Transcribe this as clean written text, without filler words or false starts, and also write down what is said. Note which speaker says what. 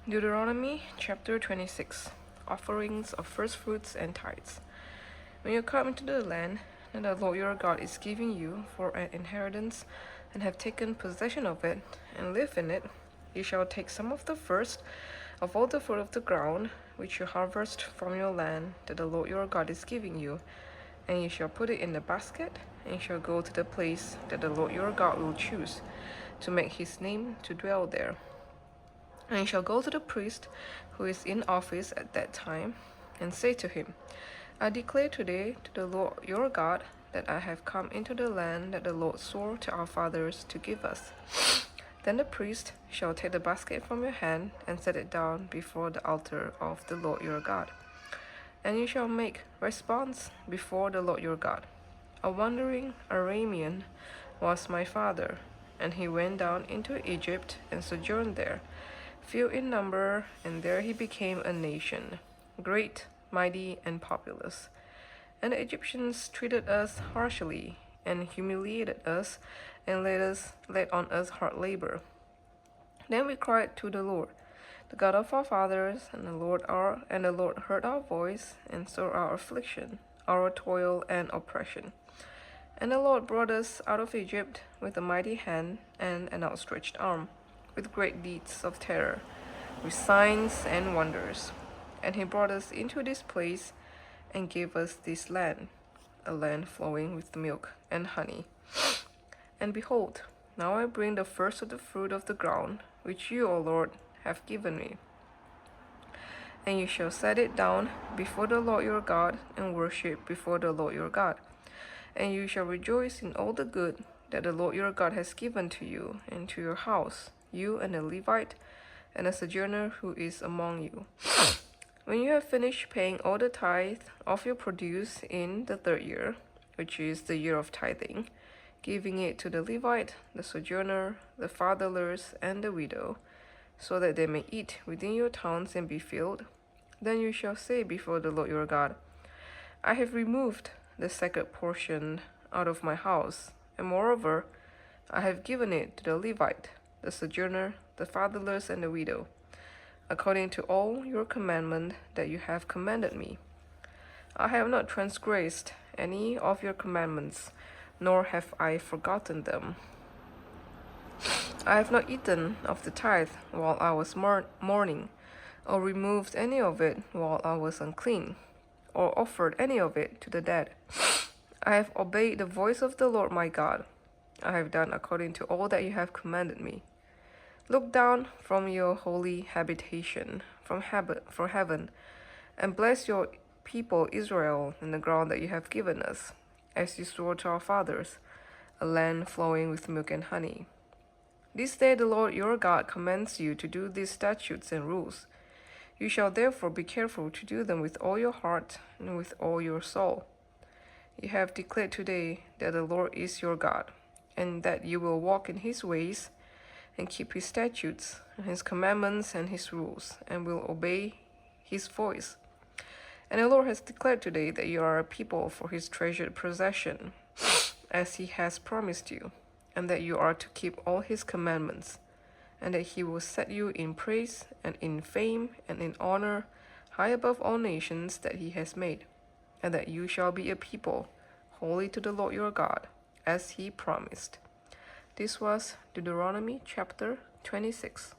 Speaker 1: Deuteronomy chapter 26. Offerings of firstfruits and tithes. When you come into the land that the Lord your God is giving you for an inheritance, and have taken possession of it, and live in it, you shall take some of the first of all the fruit of the ground, which you harvest from your land that the Lord your God is giving you, and you shall put it in a basket, and you shall go to the place that the Lord your God will choose, to make his name to dwell there. And you shall go to the priest who is in office at that time, and say to him, I declare today to the Lord your God that I have come into the land that the Lord swore to our fathers to give us. Then the priest shall take the basket from your hand and set it down before the altar of the Lord your God. And you shall make response before the Lord your God. A wandering Aramean was my father, and he went down into Egypt and sojourned there, few in number, and there he became a nation, great, mighty, and populous. And the Egyptians treated us harshly, and humiliated us, and laid on us hard labor. Then we cried to the Lord, the God of our fathers, and the Lord heard our voice, and saw our affliction, our toil and oppression. And the Lord brought us out of Egypt with a mighty hand and an outstretched arm, with great deeds of terror, with signs and wonders. And he brought us into this place and gave us this land, a land flowing with milk and honey. And behold, now I bring the first of the fruit of the ground, which you, O Lord, have given me. And you shall set it down before the Lord your God, and worship before the Lord your God. And you shall rejoice in all the good that the Lord your God has given to you and to your house, you and the Levite, and a sojourner who is among you. When you have finished paying all the tithe of your produce in the 3rd year, which is the year of tithing, giving it to the Levite, the sojourner, the fatherless, and the widow, so that they may eat within your towns and be filled, then you shall say before the Lord your God, I have removed the sacred portion out of my house, and moreover, I have given it to the Levite, the sojourner, the fatherless, and the widow, according to all your commandment that you have commanded me. I have not transgressed any of your commandments, nor have I forgotten them. I have not eaten of the tithe while I was mourning, or removed any of it while I was unclean, or offered any of it to the dead. I have obeyed the voice of the Lord my God. I have done according to all that you have commanded me. Look down from your holy habitation, from heaven, and bless your people Israel in the ground that you have given us, as you swore to our fathers, a land flowing with milk and honey. This day the Lord your God commands you to do these statutes and rules. You shall therefore be careful to do them with all your heart and with all your soul. You have declared today that the Lord is your God, and that you will walk in his ways, and keep his statutes, and his commandments, and his rules, and will obey his voice. And the Lord has declared today that you are a people for his treasured possession, as he has promised you, and that you are to keep all his commandments, and that he will set you in praise, and in fame, and in honor, high above all nations that he has made, and that you shall be a people holy to the Lord your God, as he promised. This was Deuteronomy chapter 26.